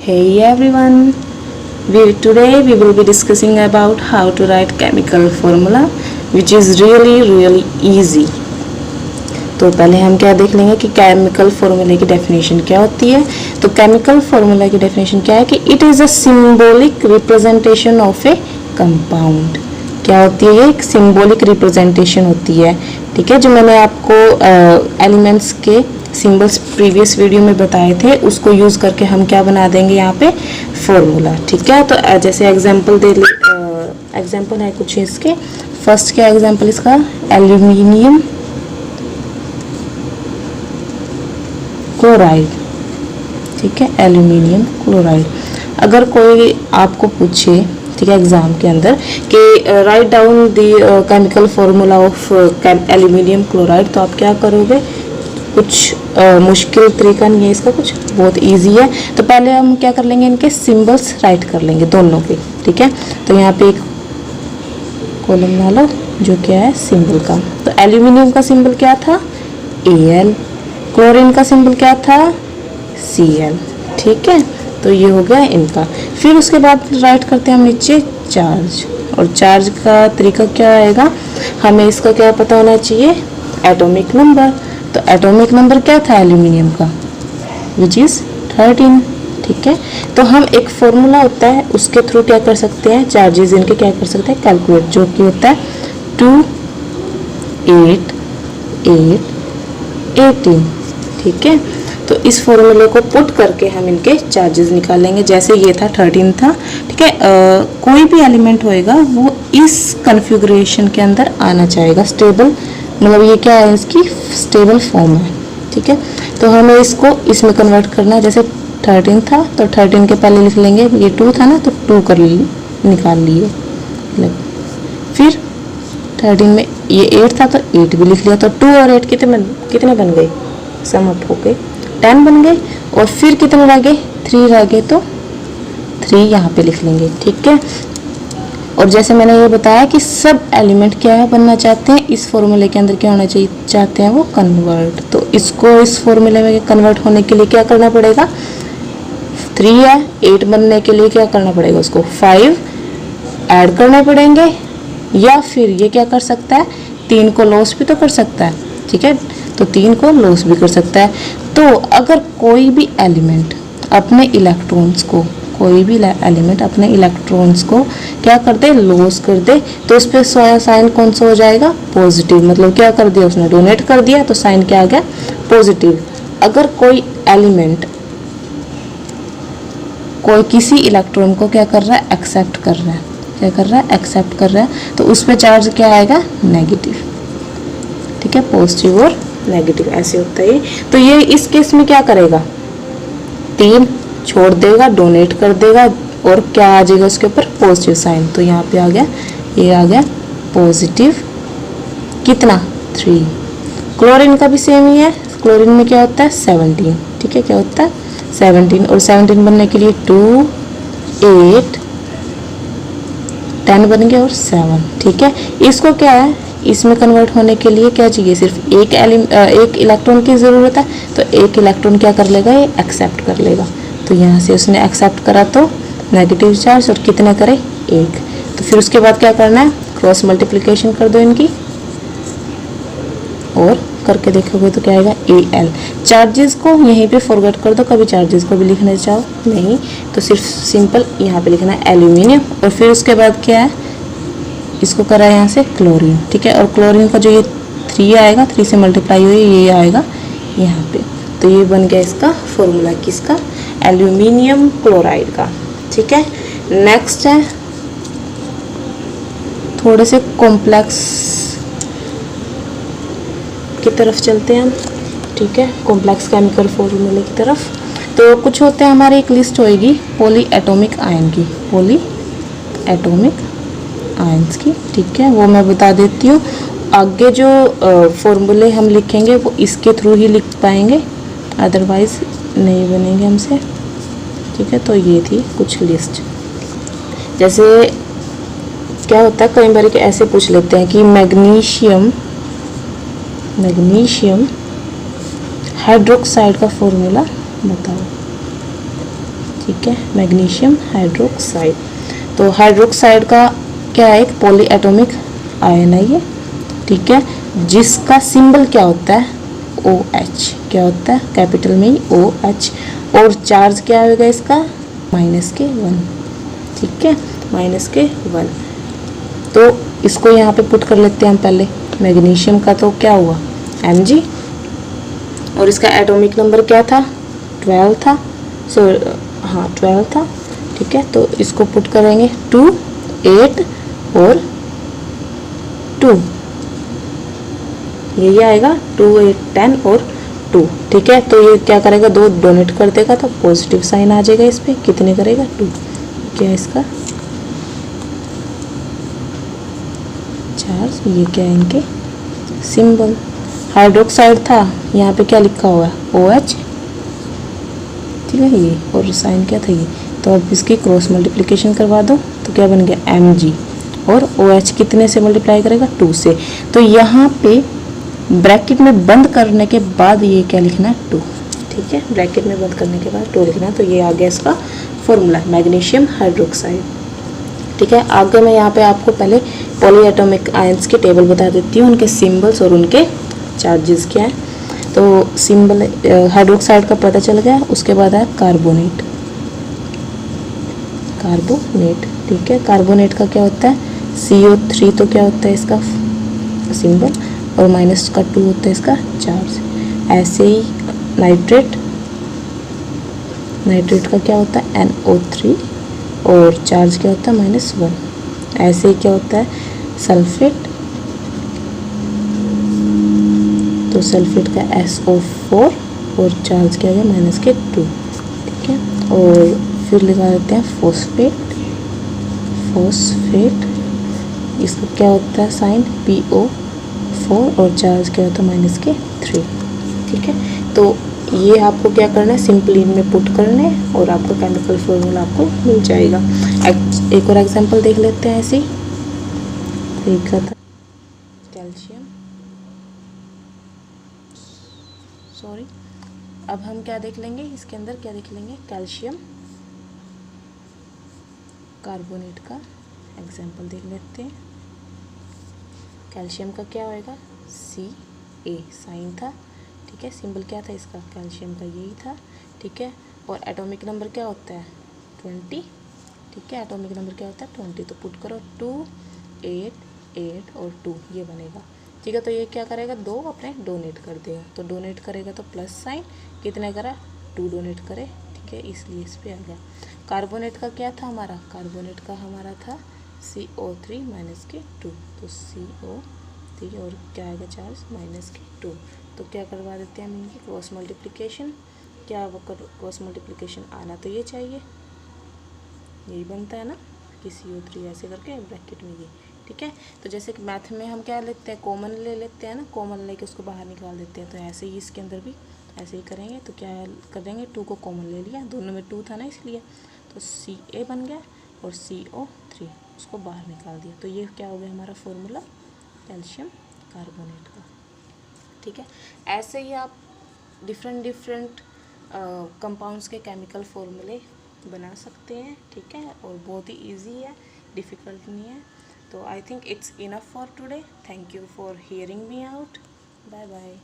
Hey everyone, today we will be discussing about how to write chemical formula which is really easy. तो पहले हम क्या देख लेंगे कि केमिकल फार्मूले की डेफिनेशन क्या होती है। तो केमिकल फार्मूला की डेफिनेशन क्या है कि it is a symbolic representation of A compound. क्या होती है? एक सिंबॉलिक रिप्रेजेंटेशन होती है, ठीक है। जो मैंने आपको एलिमेंट्स के सिंबल्स प्रीवियस वीडियो में बताए थे, उसको यूज़ करके हम क्या बना देंगे यहाँ पे फॉर्मूला, ठीक है। तो जैसे एग्जांपल एग्जांपल है कुछ इसके। फर्स्ट क्या एग्जांपल इसका? एल्यूमिनियम क्लोराइड, ठीक है, एल्यूमिनियम क्लोराइड। अगर कोई आपको पूछे, ठीक है, एग्जाम के अंदर कि write down the chemical formula of aluminium chloride, तो आप क्या करोगे? कुछ मुश्किल तरीका नहीं है इसका, कुछ बहुत इजी है। तो पहले हम क्या कर लेंगे, इनके सिंबल्स राइट कर लेंगे दोनों के, ठीक है। तो यहाँ पे एक कॉलम बना लो जो क्या है सिंबल का। तो एल्यूमिनियम का सिंबल क्या था? Al। क्लोरीन का सिंबल क्या था? Cl, ठीक है। तो ये हो गया इनका। फिर उसके बाद राइट करते हैं हम नीचे चार्ज, और चार्ज का तरीका क्या आएगा? हमें इसका क्या पता होना चाहिए? Atomic number. तो एटॉमिक नंबर क्या था एल्यूमिनियम का? विच इज़ 13, ठीक है। तो हम एक फॉर्मूला होता है उसके थ्रू क्या कर सकते हैं? चार्जेस इनके क्या कर सकते हैं? कैलकुलेट, जो कि होता है 2, 8, 8, 18, ठीक है। तो इस फॉर्मूले को पुट करके हम इनके चार्जेस निकालेंगे। जैसे ये था 13 था, ठीक है। कोई भी एलिमेंट होएगा वो इस कन्फिगरेशन के अंदर आना चाहेगा, स्टेबल, मतलब ये क्या है, इसकी स्टेबल फॉर्म है, ठीक है। तो हमें इसको इसमें कन्वर्ट करना है। जैसे 13 था तो 13 के पहले लिख लेंगे, ये 2 था ना तो 2 कर निकाल लिए। फिर 13 में ये 8 था तो 8 भी लिख लिया। तो 2 और 8 कितने बन गए? सम अप हो गए 10 बन गए। और फिर कितने रह गए? 3 रह गए, तो 3 यहाँ पे लिख लेंगे, ठीक है। और जैसे मैंने ये बताया कि सब एलिमेंट क्या है बनना चाहते हैं, इस फॉर्मूले के अंदर क्या होना चाहिए चाहते हैं वो? कन्वर्ट। तो इसको इस फॉर्मूले में कन्वर्ट होने के लिए क्या करना पड़ेगा? 3 है, 8 बनने के लिए क्या करना पड़ेगा? उसको 5 ऐड करने पड़ेंगे, या फिर ये क्या कर सकता है? 3 को लॉस भी तो कर सकता है, ठीक है। तो 3 को लॉस भी कर सकता है। तो अगर कोई भी एलिमेंट अपने इलेक्ट्रॉन्स को क्या कर दे? लॉस कर दे, तो उस पर साइन कौन सा हो जाएगा? पॉजिटिव। मतलब क्या कर दिया उसने? डोनेट कर दिया, तो साइन क्या आ गया? पॉजिटिव। अगर कोई एलिमेंट कोई किसी इलेक्ट्रॉन को क्या कर रहा है? एक्सेप्ट कर रहा है। क्या कर रहा है? एक्सेप्ट कर रहा है। तो उस पर चार्ज क्या आएगा? नेगेटिव, ठीक है। पॉजिटिव और नेगेटिव ऐसे होता है। तो ये इस केस में क्या करेगा? 3 छोड़ देगा, डोनेट कर देगा, और क्या आ जाएगा उसके ऊपर? Positive sign. तो यहाँ पे आ गया, ये आ गया पॉजिटिव कितना? 3। क्लोरीन का भी सेम ही है। क्लोरीन में क्या होता है? 17, ठीक है। क्या होता है? 17। और 17 बनने के लिए 2, 8, 10 बन गया और 7, ठीक है। इसको क्या है? इसमें कन्वर्ट होने के लिए क्या चाहिए? सिर्फ एक इलेक्ट्रॉन की ज़रूरत है। तो एक इलेक्ट्रॉन क्या कर लेगा? ये एक्सेप्ट कर लेगा। तो यहाँ से उसने एक्सेप्ट करा तो नेगेटिव चार्ज, और कितने करे? 1। तो फिर उसके बाद क्या करना है? क्रॉस मल्टीप्लिकेशन कर दो इनकी, और करके देखोगे तो क्या आएगा? Al। चार्जेस को यहीं पे फॉरगेट कर दो, कभी चार्जेस को भी लिखना चाहो नहीं, तो सिर्फ सिंपल यहाँ पे लिखना है एल्यूमिनियम। और फिर उसके बाद क्या है? इसको करा यहाँ से क्लोरीन, ठीक है। और क्लोरीन का जो ये 3 आएगा, 3 से मल्टीप्लाई हुई, ये आएगा यहाँ पे। तो ये बन गया इसका फॉर्मूला, किसका? एल्यूमिनियम क्लोराइड का, ठीक है। नेक्स्ट है थोड़े से कॉम्प्लेक्स की तरफ चलते हैं हम, ठीक है। कॉम्प्लेक्स केमिकल फॉर्मूले की तरफ। तो कुछ होते हैं हमारे, एक लिस्ट होएगी पॉली एटॉमिक आयन की, पॉली एटॉमिक आयंस की, ठीक है। वो मैं बता देती हूँ। आगे जो फॉर्मूले हम लिखेंगे वो इसके थ्रू ही लिख पाएंगे, अदरवाइज नहीं बनेंगे हमसे, ठीक है। तो ये थी कुछ लिस्ट। जैसे क्या होता है, कई बार ऐसे पूछ लेते हैं कि मैग्नीशियम हाइड्रोक्साइड का फॉर्मूला बताओ। ठीक है, मैग्नीशियम हाइड्रोक्साइड। तो हाइड्रोक्साइड का क्या है, एक पॉली एटॉमिक आयन है ये, ठीक है, जिसका सिंबल क्या होता है, OH। क्या होता है, कैपिटल में ही OH। और चार्ज क्या होगा इसका, -1, ठीक है, -1। तो इसको यहाँ पे पुट कर लेते हैं हम पहले। मैग्नीशियम का तो क्या हुआ, Mg, और इसका एटॉमिक नंबर क्या था, 12 था, हाँ 12 था, ठीक है। तो इसको पुट करेंगे 2, 8 और 2, यही आएगा 2, 8, 10 और 2, ठीक है। तो ये क्या करेगा, 2 डोनेट कर देगा तो पॉजिटिव साइन आ जाएगा इस पे, कितने करेगा 2, क्या है इसका चार्ज, ये क्या है इनके सिंबल। हाइड्रोक्साइड था, यहाँ पे क्या लिखा हुआ है OH, ठीक है, ये, और साइन क्या था ये। तो अब इसकी क्रॉस मल्टीप्लिकेशन करवा दो तो क्या बन गया Mg, और OH कितने से मल्टीप्लाई करेगा, 2 से। तो यहाँ पे ब्रैकेट में बंद करने के बाद ये क्या लिखना है, 2, ठीक है, ब्रैकेट में बंद करने के बाद 2 लिखना है। तो ये आ गया इसका फॉर्मूला, मैग्नीशियम हाइड्रोक्साइड, ठीक है। आगे मैं यहाँ पे आपको पहले पॉली एटॉमिक आयंस की टेबल बता देती हूँ, उनके सिंबल्स और उनके चार्जेस क्या है। तो सिंबल हाइड्रोक्साइड का पता चल गया, उसके बाद है कार्बोनेट, ठीक है। कार्बोनेट का क्या होता है, CO3, तो क्या होता है इसका सिंबल, और -2 होता है इसका चार्ज। ऐसे ही नाइट्रेट का क्या होता है NO3, और चार्ज क्या होता है -1। ऐसे ही क्या होता है सल्फेट, तो सल्फेट का SO4, और चार्ज क्या है -2, ठीक है। और फिर लगा देते हैं फॉस्फेट, इसका क्या होता है साइन PO4, और चार्ज क्या होता है -3, ठीक है। तो ये आपको क्या करना है, सिंपली इनमें पुट करने, और आपका केमिकल फॉर्मूला आपको मिल जाएगा। एक और एग्जांपल देख लेते हैं ऐसे ही, देखा था कैल्शियम, सॉरी, अब हम क्या देख लेंगे, इसके अंदर क्या देख लेंगे, कैल्शियम कार्बोनेट का एग्जांपल देख लेते हैं। कैल्शियम का क्या होएगा, Ca साइन था, ठीक है, सिंबल क्या था इसका, कैल्शियम का यही था, ठीक है। और एटॉमिक नंबर क्या होता है 20, ठीक है, एटॉमिक नंबर क्या होता है 20। तो पुट करो 2, 8, 8 और 2, ये बनेगा, ठीक है। तो ये क्या करेगा, 2 अपने डोनेट कर देगा, तो डोनेट करेगा तो प्लस साइन, कितने करा 2 डोनेट करे, ठीक है, इसलिए इस पर आ गया। कार्बोनेट का क्या था हमारा, कार्बोनेट का हमारा था CO3 -2, तो CO3, और क्या आएगा चार्ज -2। तो क्या करवा देते हैं हम इनकी क्रॉस मल्टीप्लिकेशन, क्या क्रॉस मल्टीप्लिकेशन आना तो ये चाहिए, यही बनता है ना कि CO3 ऐसे करके ब्रैकेट में ये, ठीक है। तो जैसे कि मैथ में हम क्या लेते हैं, कॉमन ले लेते हैं ना, कॉमन लेके उसको बाहर निकाल देते हैं, तो ऐसे ही इसके अंदर भी ऐसे ही करेंगे। तो क्या कर देंगे, 2 को कॉमन ले लिया, दोनों में 2 था ना इसलिए, तो Ca बन गया, और CO3 उसको बाहर निकाल दिया। तो ये क्या हो गया हमारा फॉर्मूला कैल्शियम कार्बोनेट का, ठीक है। ऐसे ही आप डिफरेंट कंपाउंड्स के केमिकल फॉर्मूले बना सकते हैं, ठीक है, और बहुत ही इजी है, डिफ़िकल्ट नहीं है। तो I think it's enough for today. Thank you for hearing me out. Bye bye.